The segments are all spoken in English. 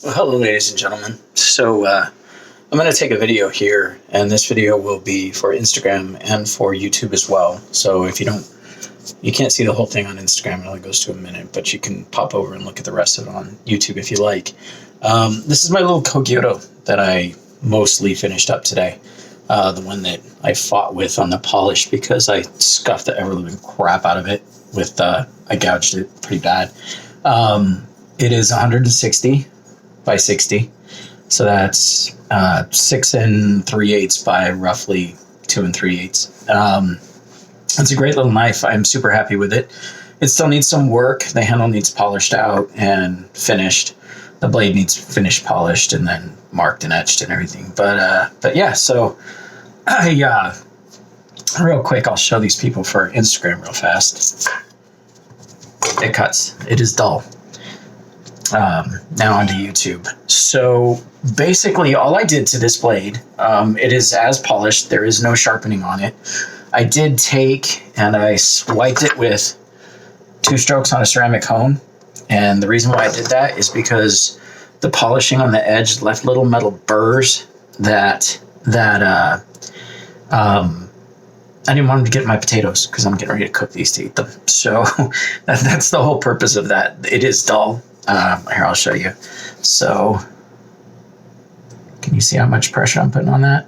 Well, hello, ladies and gentlemen. So I'm going to take a video here, and this video will be for Instagram and for YouTube as well. So if you can't see the whole thing on Instagram, it only goes to a minute, but you can pop over and look at the rest of it on YouTube if you like. This is my little Ko-Gyuto that I mostly finished up today. The one that I fought with on the polish because I scuffed the ever-living crap out of it with, I gouged it pretty bad. It is 160 by 60. So that's 6 3/8 by roughly 2 3/8. It's a great little knife. I'm super happy with it. It still needs some work. The handle needs polished out and finished. The blade needs finished, polished, and then marked and etched and everything. But yeah, so real quick, I'll show these people for Instagram real fast. It cuts. It is dull. Now onto YouTube. So basically all I did to this blade, it is as polished. There is no sharpening on it. I did take and I swiped it with 2 strokes on a ceramic hone. And the reason why I did that is because the polishing on the edge left little metal burrs that I didn't want them to get in my potatoes because I'm getting ready to cook these to eat them. So that's the whole purpose of that. It is dull. Here, I'll show you. So can you see how much pressure I'm putting on that?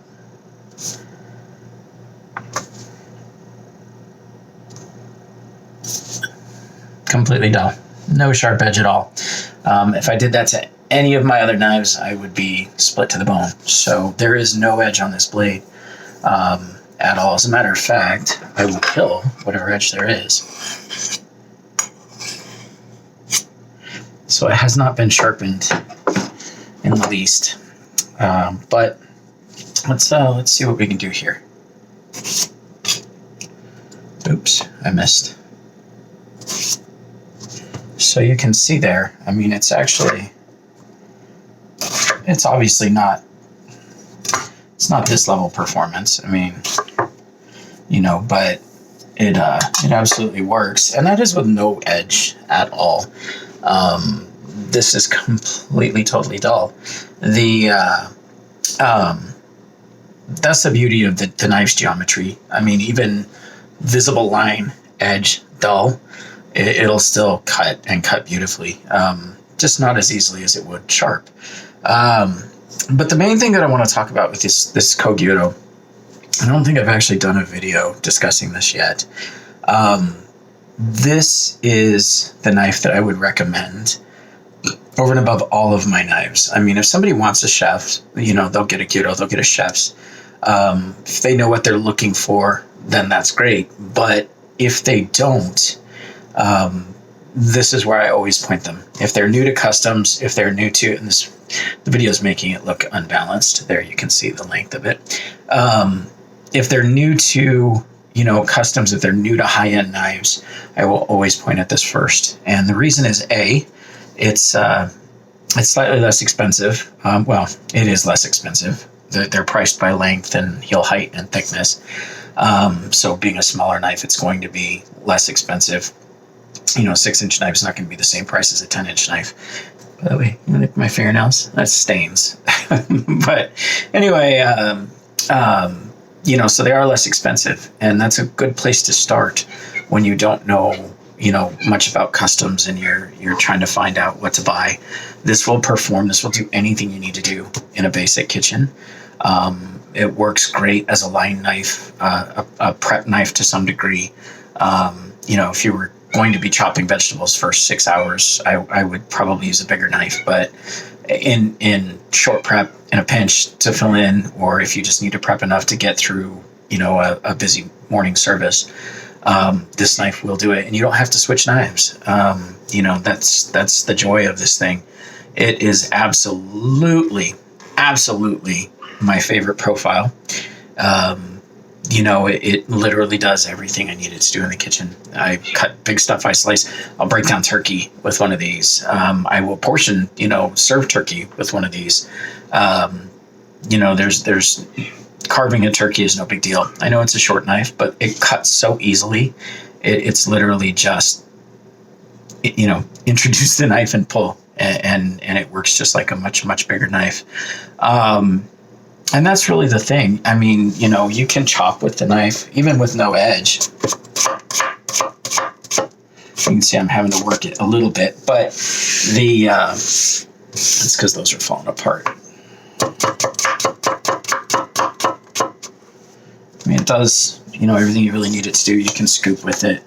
Completely dull. No sharp edge at all. If I did that to any of my other knives, I would be split to the bone. So there is no edge on this blade at all. As a matter of fact, I will kill whatever edge there is. So it has not been sharpened in the least. But let's see what we can do here. Oops, I missed. So you can see there, I mean, it's obviously not, it's not this level performance. I mean, but it absolutely works. And that is with no edge at all. This is completely, totally dull. That's the beauty of the knife's geometry. I mean, even visible line, edge, dull, it'll still cut and cut beautifully. Just not as easily as it would sharp. But the main thing that I want to talk about with this Ko-Gyuto, I don't think I've actually done a video discussing this yet. This is the knife that I would recommend over and above all of my knives. I mean, if somebody wants a chef, they'll get a Gyuto, they'll get a chef's. If they know what they're looking for, then that's great. But if they don't, this is where I always point them. If they're new to customs, if they're new to, and the video is making it look unbalanced. There you can see the length of it. If they're new to customs, if they're new to high-end knives, I will always point at this first. And the reason is it's slightly less expensive. Well, it is less expensive. They're priced by length and heel height and thickness. So being a smaller knife, it's going to be less expensive. 6-inch knife is not going to be the same price as a 10-inch knife. By the way, you look at my fingernails? That's stains. But anyway, so they are less expensive, and that's a good place to start when you don't know, much about customs and you're trying to find out what to buy. This will perform. This will do anything you need to do in a basic kitchen. It works great as a line knife, a prep knife to some degree. If you were going to be chopping vegetables for 6 hours, I would probably use a bigger knife. But in short prep, in a pinch to fill in, or if you just need to prep enough to get through, a busy morning service, this knife will do it. And you don't have to switch knives. That's the joy of this thing. It is absolutely my favorite profile. It literally does everything I need it to do in the kitchen. I cut big stuff, I slice. I'll break down turkey with one of these. I will portion, serve turkey with one of these. There's carving a turkey is no big deal. I know it's a short knife, but it cuts so easily. It's literally just, introduce the knife and pull. and it works just like a much bigger knife. And that's really the thing. I mean, you know, you can chop with the knife even with no edge. You can see I'm having to work it a little bit, but it's because those are falling apart. I mean, it does, you know, everything you really need it to do. You can scoop with it,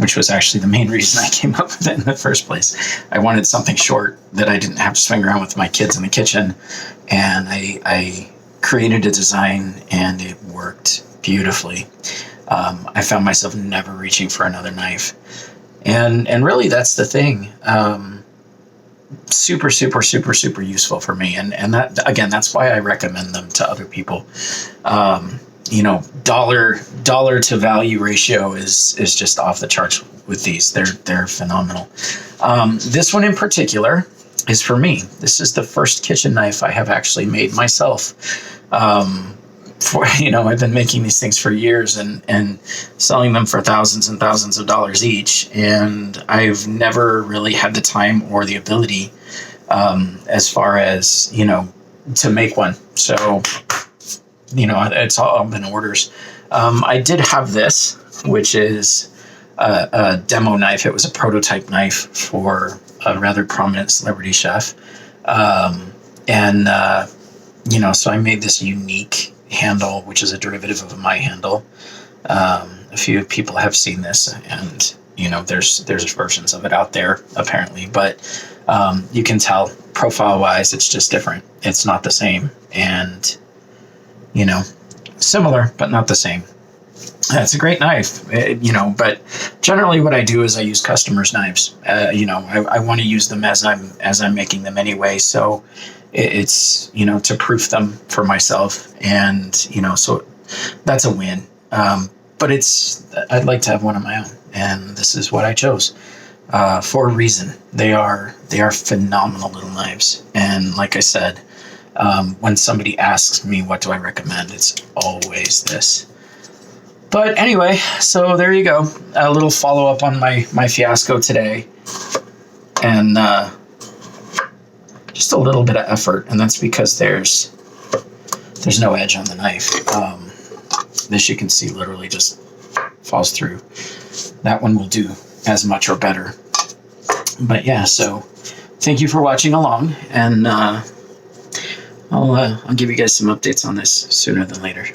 which was actually the main reason I came up with it in the first place. I wanted something short that I didn't have to swing around with my kids in the kitchen, and I created a design, and it worked beautifully. I found myself never reaching for another knife, and really that's the thing. Super useful for me, and that, again, that's why I recommend them to other people. You know, dollar to value ratio is just off the charts with these. They're phenomenal. This one in particular is for me. This is the first kitchen knife I have actually made myself. You know, I've been making these things for years and selling them for thousands and thousands of dollars each, and I've never really had the time or the ability, as far as, you know, to make one. So, you know, it's all been orders. I did have this, which is a demo knife. It was a prototype knife for a rather prominent celebrity chef. You know, so I made this unique handle, which is a derivative of my handle. A few people have seen this, and, you know, there's versions of it out there apparently, but you can tell profile wise, it's just different. It's not the same. And, you know, similar, but not the same. It's a great knife, you know, but generally what I do is I use customers' knives. You know, I want to use them as I'm making them anyway. So it's, you know, to proof them for myself, and, you know, so that's a win. But I'd like to have one of my own, and this is what I chose, for a reason. They are phenomenal little knives. And like I said, when somebody asks me what do I recommend, it's always this. But anyway, so there you go. A little follow-up on my fiasco today. And just a little bit of effort, and that's because there's no edge on the knife. This, you can see, literally just falls through. That one will do as much or better. But yeah, so thank you for watching along, and I'll give you guys some updates on this sooner than later.